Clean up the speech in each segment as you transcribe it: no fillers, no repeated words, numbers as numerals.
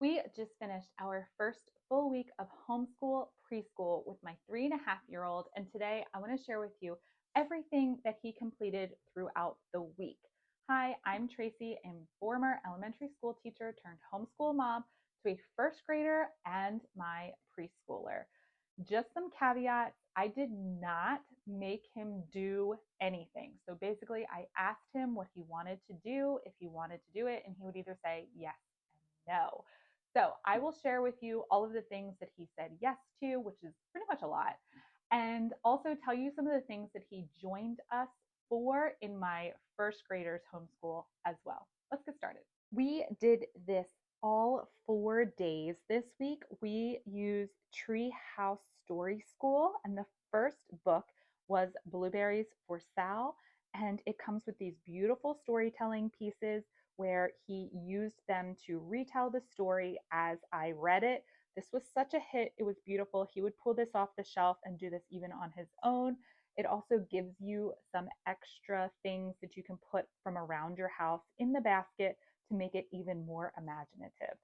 We just finished our first full week of homeschool preschool with my 3.5-year-old, and today I want to share with you everything that he completed throughout the week. Hi, I'm Tracy, a former elementary school teacher turned homeschool mom to a first grader and my preschooler. Just some caveats. I did not make him do anything. So basically, I asked him what he wanted to do, if he wanted to do it, and he would either say yes and no. So I will share with you all of the things that he said yes to, which is pretty much a lot, and also tell you some of the things that he joined us for in my first graders homeschool as well. Let's get started. We did this all 4 days this week. We used Treehouse Story School, and the first book was Blueberries for Sal, and it comes with these beautiful storytelling pieces where he used them to retell the story as I read it. This was such a hit. It was beautiful. He would pull this off the shelf and do this even on his own. It also gives you some extra things that you can put from around your house in the basket to make it even more imaginative.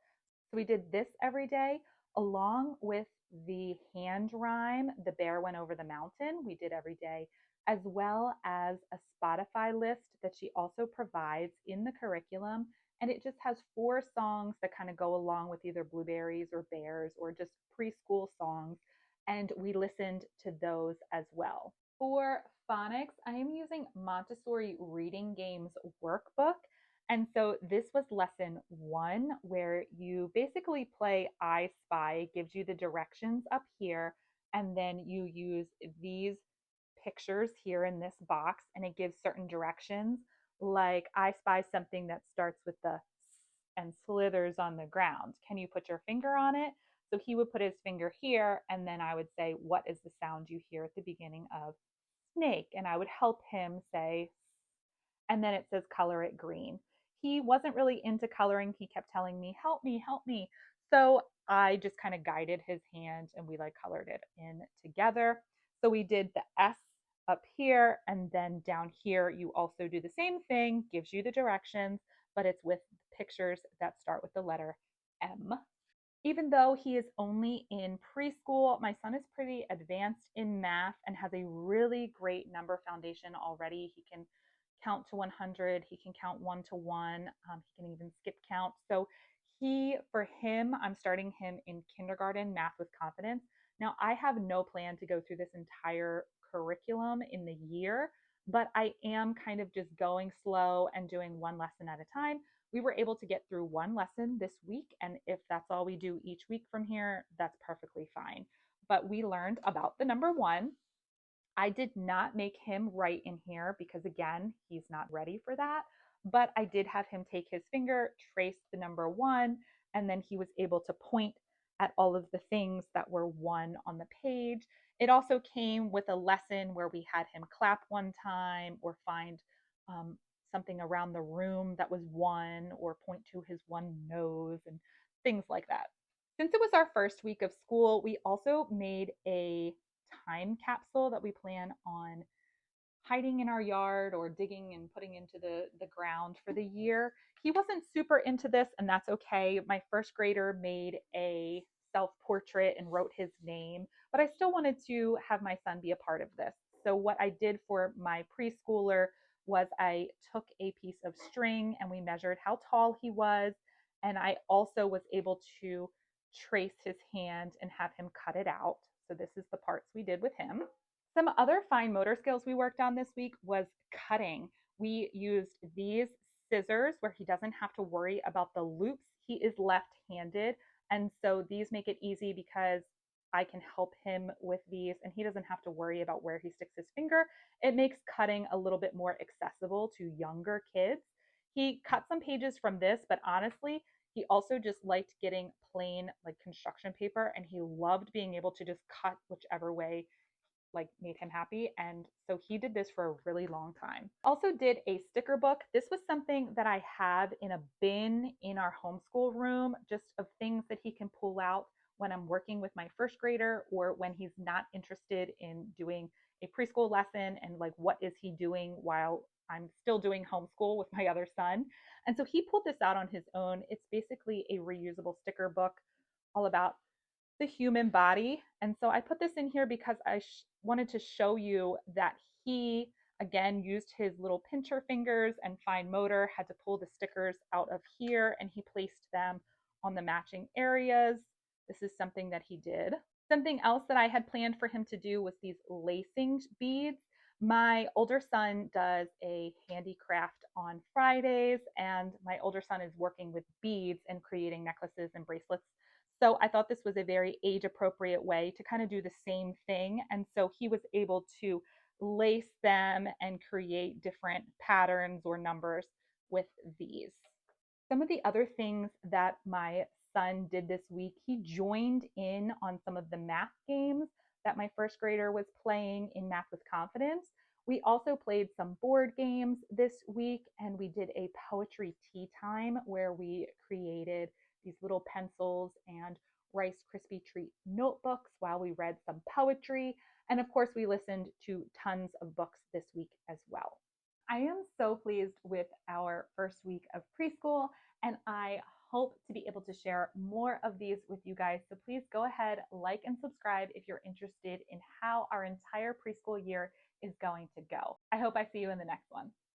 So we did this every day along with the hand rhyme, The Bear Went Over the Mountain, we did every day, as well as a Spotify list that she also provides in the curriculum. And it just has 4 songs that kind of go along with either blueberries or bears or just preschool songs. And we listened to those as well. For phonics, I am using Montessori Reading Games workbook. And so this was lesson 1, where you basically play I Spy, gives you the directions up here, and then you use these pictures here in this box, and it gives certain directions. Like, I spy something that starts with the S and slithers on the ground. Can you put your finger on it? So he would put his finger here, and then I would say, what is the sound you hear at the beginning of snake? And I would help him say, and then it says color it green. He wasn't really into coloring. He kept telling me, help me, help me. So I just kind of guided his hand and we like colored it in together. So we did the S up here, and then down here you also do the same thing, gives you the directions, but it's with pictures that start with the letter M. Even though he is only in preschool, my son is pretty advanced in math and has a really great number foundation already. He can count to 100, he can count 1 to 1, he can even skip count. So for him, I'm starting him in kindergarten math with confidence. Now, I have no plan to go through this entire curriculum in the year, but I am kind of just going slow and doing one lesson at a time. We were able to get through one lesson this week, and if that's all we do each week from here, that's perfectly fine. But we learned about the number 1. I did not make him write in here because, again, he's not ready for that. But I did have him take his finger, trace the number 1, and then he was able to point at all of the things that were 1 on the page. It also came with a lesson where we had him clap one time or find um, something around the room that was 1 or point to his 1 nose and things like that. Since it was our first week of school, we also made a time capsule that we plan on hiding in our yard or digging and putting into the ground for the year. He wasn't super into this, and that's okay. My first grader made a self-portrait and wrote his name, but I still wanted to have my son be a part of this. So what I did for my preschooler was I took a piece of string and we measured how tall he was, and I also was able to trace his hand and have him cut it out. So this is the parts we did with him. Some other fine motor skills we worked on this week was cutting. We used these scissors where he doesn't have to worry about the loops. He is left-handed, and so these make it easy because I can help him with these and he doesn't have to worry about where he sticks his finger. It makes cutting a little bit more accessible to younger kids. He cut some pages from this, but honestly, he also just liked getting plain like construction paper, and he loved being able to just cut whichever way like made him happy. And so he did this for a really long time. Also did a sticker book. This was something that I have in a bin in our homeschool room, just of things that he can pull out when I'm working with my first grader or when he's not interested in doing a preschool lesson and like what is he doing while I'm still doing homeschool with my other son. And so he pulled this out on his own. It's basically a reusable sticker book all about the human body. And so I put this in here because I wanted to show you that he, again, used his little pincher fingers and fine motor, had to pull the stickers out of here, and he placed them on the matching areas. This is something that he did. Something else that I had planned for him to do was these lacing beads. My older son does a handicraft on Fridays, and my older son is working with beads and creating necklaces and bracelets. So I thought this was a very age appropriate way to kind of do the same thing. And so he was able to lace them and create different patterns or numbers with these. Some of the other things that my son did this week, he joined in on some of the math games that my first grader was playing in Math with Confidence. We also played some board games this week, and we did a poetry tea time where we created these little pencils and Rice Krispie treat notebooks while we read some poetry. And of course, we listened to tons of books this week as well. I am so pleased with our first week of preschool, and I hope to be able to share more of these with you guys. So please go ahead, like and subscribe if you're interested in how our entire preschool year is going to go. I hope I see you in the next one.